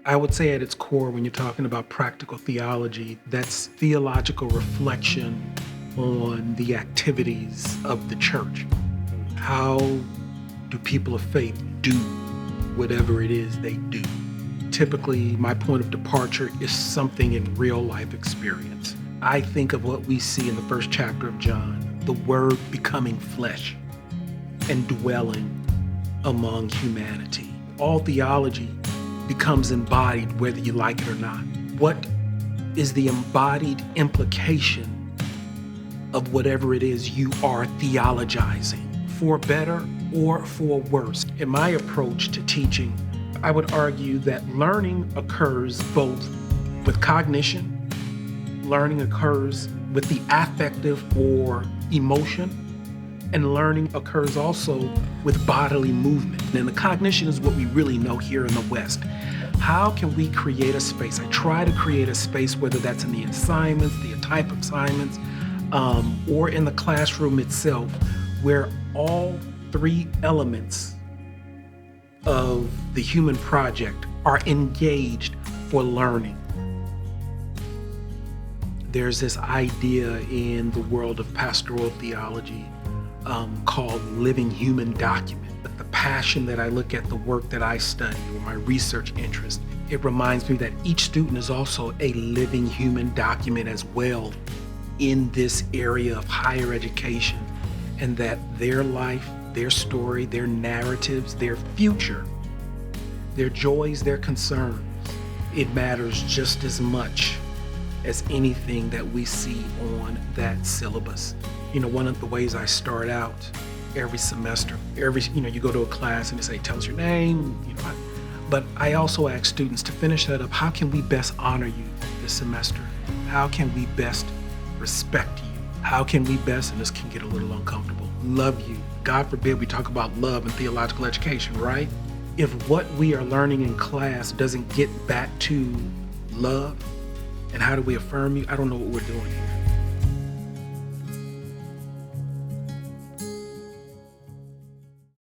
I would say at its core, when you're talking about practical theology, that's theological reflection on the activities of the church. How do people of faith do whatever it is they do? Typically, my point of departure is something in real life experience. I think of what we see in the first chapter of John, the Word becoming flesh and dwelling among humanity. All theology becomes embodied whether you like it or not. What is the embodied implication of whatever it is you are theologizing, for better or for worse? In my approach to teaching, I would argue that learning occurs both with cognition, learning occurs with the affective or emotion, and learning occurs also with bodily movement. And the cognition is what we really know here in the West. How can we create a space? I try to create a space, whether that's in the assignments, the type of assignments, or in the classroom itself, where all three elements of the human project are engaged for learning. There's this idea in the world of pastoral theology called living human document. But the passion that I look at the work that I study or my research interest, it reminds me that each student is also a living human document as well in this area of higher education, and that their life, their story, their narratives, their future, their joys, their concerns, it matters just as much as anything that we see on that syllabus. One of the ways I start out every semester, you go to a class and they say, tell us your name, but I also ask students to finish that up. How can we best honor you this semester? How can we best respect you? How can we best, and this can get a little uncomfortable, love you? God forbid we talk about love and theological education, right? If what we are learning in class doesn't get back to love, and how do we affirm you? I don't know what we're doing here.